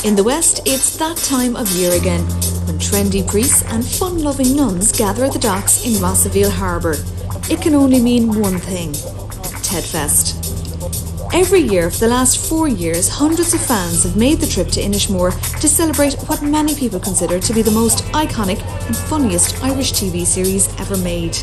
In the West, it's that time of year again, when trendy priests and fun-loving nuns gather at the docks in Rossaveel Harbour. It can only mean one thing: Tedfest. Every year for the last 4 years, hundreds of fans have made the trip to Inis Mór to celebrate what many people consider to be the most iconic and funniest Irish TV series ever made.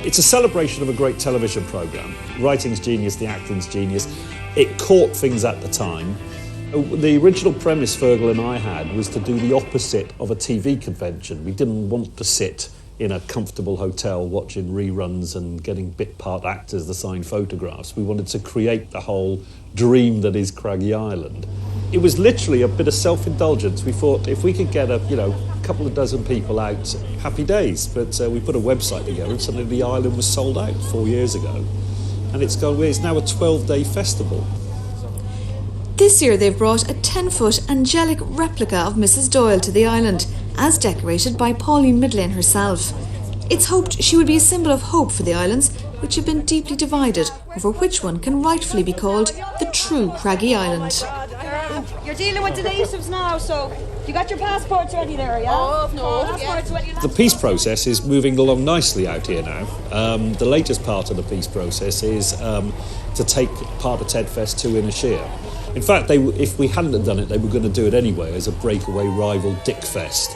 It's a celebration of a great television programme. Writing's genius, the acting's genius. It caught things at the time. The original premise Fergal and I had was to do the opposite of a TV convention. We didn't want to sit in a comfortable hotel watching reruns and getting bit part actors to sign photographs. We wanted to create the whole dream that is Craggy Island. It was literally a bit of self-indulgence. We thought if we could get a couple of dozen people out, happy days. But we put a website together and suddenly the island was sold out 4 years ago. And it's now a 12-day festival. This year they've brought a 10-foot angelic replica of Mrs Doyle to the island, as decorated by Pauline McGlynn herself. It's hoped she would be a symbol of hope for the islands, which have been deeply divided over which one can rightfully be called the true Craggy Island. You're dealing with the natives now, so you got your passports ready there, yeah? Oh, no. Passports ready. The peace process is moving along nicely out here now. The latest part of the peace process is to take part of Tedfest to Inisheer. In fact, if we hadn't done it, they were going to do it anyway as a breakaway rival Dickfest.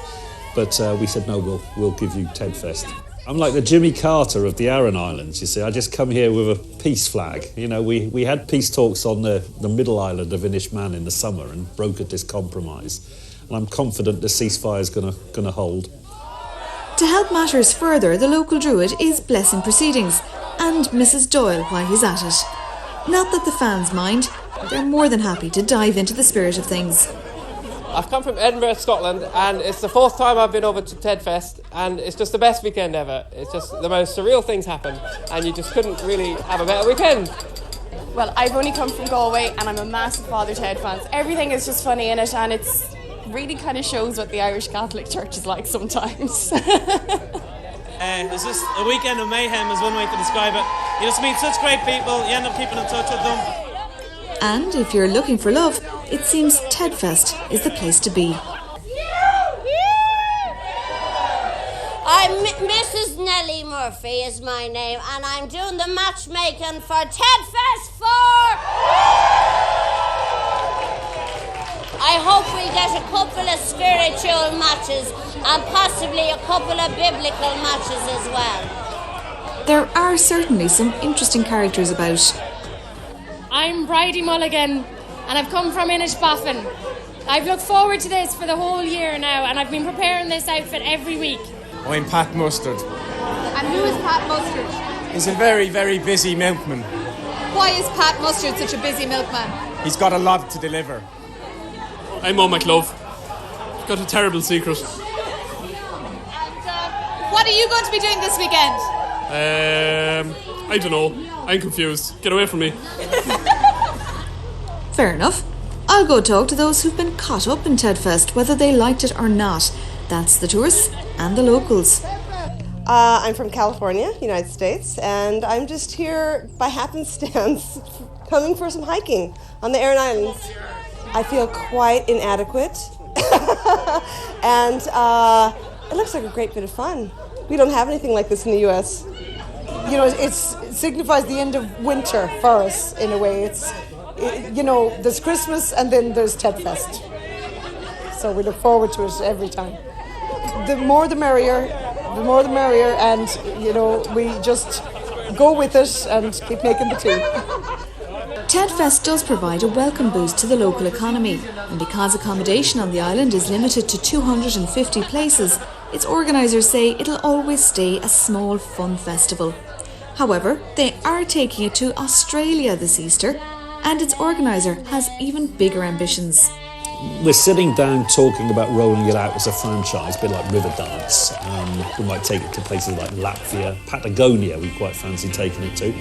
But we said, no, we'll give you Tedfest. I'm like the Jimmy Carter of the Aran Islands, you see. I just come here with a peace flag. You know, we had peace talks on the middle island of Inishmaan in the summer and brokered this compromise. And I'm confident the ceasefire is going to hold. To help matters further, the local druid is blessing proceedings, and Mrs Doyle while he's at it. Not that the fans mind. They're more than happy to dive into the spirit of things. I've come from Edinburgh, Scotland, and it's the 4th time I've been over to Tedfest, and it's just the best weekend ever. It's just the most surreal things happen, and you just couldn't really have a better weekend. Well, I've only come from Galway, and I'm a massive Father Ted fan. Everything is just funny in it, and it's really kind of shows what the Irish Catholic Church is like sometimes. It's just a weekend of mayhem is one way to describe it. You just meet such great people, you end up keeping in touch with them. And if you're looking for love, it seems Tedfest is the place to be. I'm Mrs Nellie Murphy is my name, and I'm doing the matchmaking for Tedfest 4. I hope we'll get a couple of spiritual matches and possibly a couple of biblical matches as well. There are certainly some interesting characters about. I'm Bridie Mulligan and I've come from Inishbaffin. I've looked forward to this for the whole year now, and I've been preparing this outfit every week. I'm Pat Mustard. And who is Pat Mustard? He's a very, very busy milkman. Why is Pat Mustard such a busy milkman? He's got a lot to deliver. I'm Eoin McLove. I've got a terrible secret. And what are you going to be doing this weekend? I don't know. I'm confused. Get away from me. Fair enough. I'll go talk to those who've been caught up in Tedfest, whether they liked it or not. That's the tourists and the locals. I'm from California, United States, and I'm just here by happenstance coming for some hiking on the Aran Islands. I feel quite inadequate, and it looks like a great bit of fun. We don't have anything like this in the US. You know, it signifies the end of winter for us in a way. There's Christmas and then there's Tedfest. So we look forward to it every time. The more the merrier, and, we just go with it and keep making the tea. Tedfest does provide a welcome boost to the local economy, and because accommodation on the island is limited to 250 places, its organisers say it'll always stay a small, fun festival. However, they are taking it to Australia this Easter, and its organiser has even bigger ambitions. We're sitting down talking about rolling it out as a franchise, a bit like Riverdance. We might take it to places like Latvia, Patagonia, we quite fancy taking it to.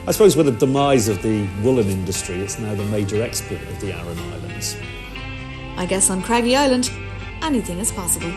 I suppose with the demise of the woolen industry, it's now the major export of the Aran Islands. I guess on Craggy Island, anything is possible.